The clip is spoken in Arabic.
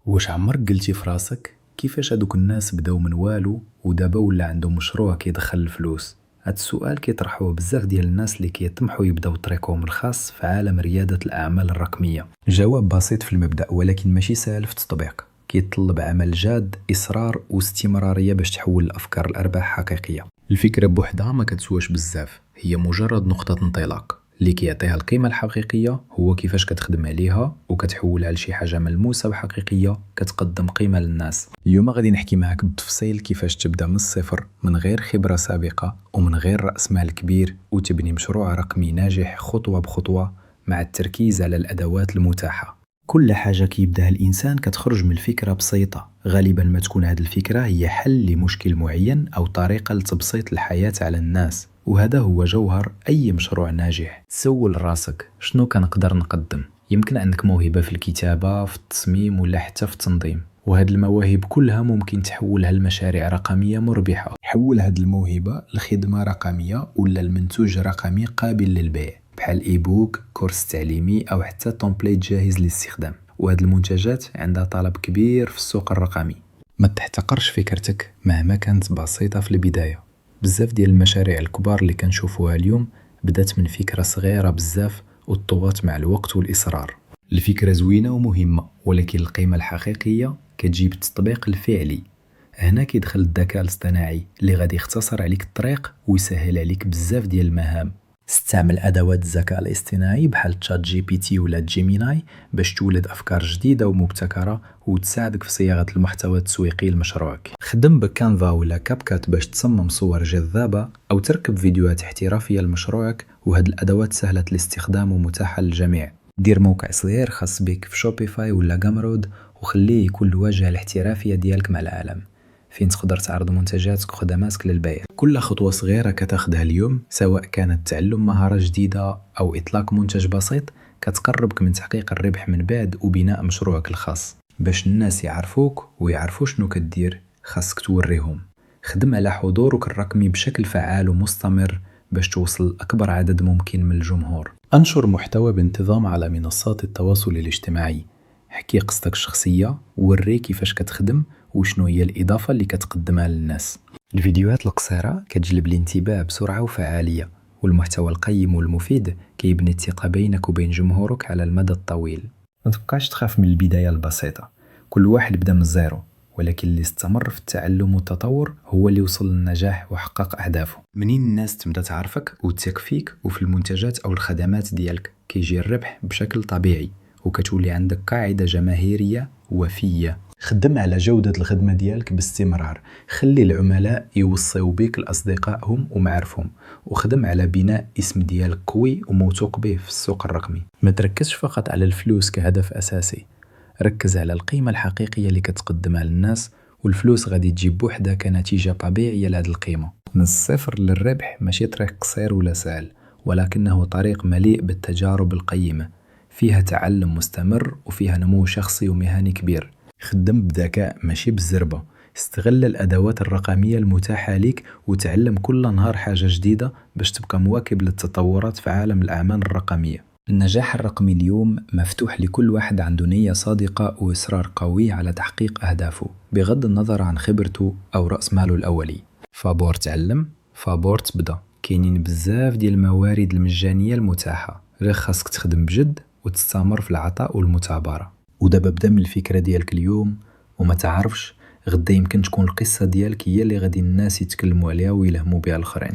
واش عمرك قلتي في راسك كيفاش هادوك الناس بداو من والو ودابا ولا عندهم مشروع كيدخل الفلوس؟ هاد السؤال كيطرحوه بزاف ديال الناس اللي كيطمحوا يبداو طريقهم الخاص في عالم ريادة الأعمال الرقمية. الجواب بسيط في المبدأ ولكن ماشي سهل في التطبيق، كيتطلب عمل جاد، إصرار واستمرارية باش تحول الأفكار لأرباح حقيقية. الفكرة بوحدها ما كتسواش بزاف، هي مجرد نقطة انطلاق. اللي كيعطيها القيمة الحقيقية هو كيفاش كتخدم عليها وكتحولها لشي حاجة ملموسة وحقيقية كتقدم قيمة للناس. اليوم غادي نحكي معاك بالتفصيل كيفاش تبدا من الصفر من غير خبرة سابقة ومن غير رأس مال كبير وتبني مشروع رقمي ناجح خطوة بخطوة مع التركيز على الأدوات المتاحة. كل حاجة كيبداها الإنسان كتخرج من الفكرة بسيطة، غالبا ما تكون هذه الفكرة هي حل لمشكل معين أو طريقة لتبسيط الحياة على الناس، وهذا هو جوهر أي مشروع ناجح. تسول راسك شنو كنقدر نقدم؟ يمكن عندك موهبة في الكتابة، في التصميم ولا حتى في التنظيم، وهاد المواهب كلها ممكن تحولها لمشاريع رقمية مربحة. حول هاد الموهبة لخدمة رقمية ولا المنتوج رقمي قابل للبيع، بحال ايبوك، كورس تعليمي أو حتى تومبليت جاهز للاستخدام. وهاد المنتجات عندها طلب كبير في السوق الرقمي. ما تحتقرش فكرتك مهما كانت بسيطة في البداية. بزاف ديال المشاريع الكبار اللي كنشوفوها اليوم بدات من فكرة صغيرة بزاف وتطورت مع الوقت والإصرار. الفكرة زوينة ومهمة، ولكن القيمة الحقيقية كتجي بالتطبيق الفعلي. هنا كيدخل الذكاء الاصطناعي اللي غادي يختصر عليك الطريق ويسهل عليك بزاف ديال المهام. استعمل أدوات الذكاء الاصطناعي بحال تشات جي بي تي ولا جيميناي باش تولد أفكار جديدة ومبتكرة وتساعدك في صياغة المحتوى التسويقي لمشروعك. خدم بكانفا ولا كابكات باش تصمم صور جذابة أو تركب فيديوهات احترافية لمشروعك، وهاد الأدوات سهلة الاستخدام ومتاحة للجميع. دير موقع صغير خاص بك في شوبيفاي ولا جامرود وخليه يكون الواجهة الاحترافية ديالك مع العالم، فين تقدر تعرض منتجاتك وخدماتك للبيع. كل خطوة صغيرة كتاخدها اليوم، سواء كانت تعلم مهارة جديدة أو إطلاق منتج بسيط، كتقربك من تحقيق الربح من بعد وبناء مشروعك الخاص. باش الناس يعرفوك ويعرفوا شنو كدير خاصك توريهم. خدم على حضورك الرقمي بشكل فعال ومستمر باش توصل لأكبر عدد ممكن من الجمهور. أنشر محتوى بانتظام على منصات التواصل الاجتماعي. حكي قصتك الشخصية، وري كيفاش كتخدم وشنو هي الإضافة اللي كتقدمها للناس. الفيديوهات القصيرة كتجلب الانتباه بسرعة وفعالية، والمحتوى القيم والمفيد كيبني الثقة بينك وبين جمهورك على المدى الطويل. ما تبقاش تخاف من البداية البسيطة، كل واحد بدا من الزيرو، ولكن اللي استمر في التعلم والتطور هو اللي وصل للنجاح وحقق أهدافه. منين الناس تبدا تعرفك وتثق فيك وفي المنتجات أو الخدمات ديالك كيجي الربح بشكل طبيعي، وكتولي عندك قاعدة جماهيرية وفية. خدم على جودة الخدمة ديالك باستمرار، خلي العملاء يوصيو بك لأصدقائهم ومعارفهم، وخدم على بناء اسم ديالك قوي وموثوق به في السوق الرقمي. ما تركزش فقط على الفلوس كهدف أساسي، ركز على القيمة الحقيقية اللي كتقدمها للناس، والفلوس غادي تجيب بوحدها كنتيجة طبيعية لهذه القيمة. من الصفر للربح ماشي طريق قصير ولا سهل، ولكنه طريق مليء بالتجارب القيمة، فيها تعلم مستمر وفيها نمو شخصي ومهني كبير. خدم بذكاء ماشي بالزربة، استغل الأدوات الرقمية المتاحة لك وتعلم كل نهار حاجة جديدة باش تبقى مواكب للتطورات في عالم الأعمال الرقمية. النجاح الرقمي اليوم مفتوح لكل واحد عنده نية صادقة وإصرار قوي على تحقيق أهدافه بغض النظر عن خبرته أو رأس ماله الأولي. فابور تعلم، فابور تبدا، كاينين بزاف ديال الموارد المجانية المتاحة، غير خاصك تخدم بجد وتستمر في العطاء والمثابرة. ودابا بدا من الفكرة ديالك اليوم، وما تعرفش غدا يمكن تكون القصة ديالك هي اللي غادي الناس يتكلموا عليها ويلهموا بها الآخرين.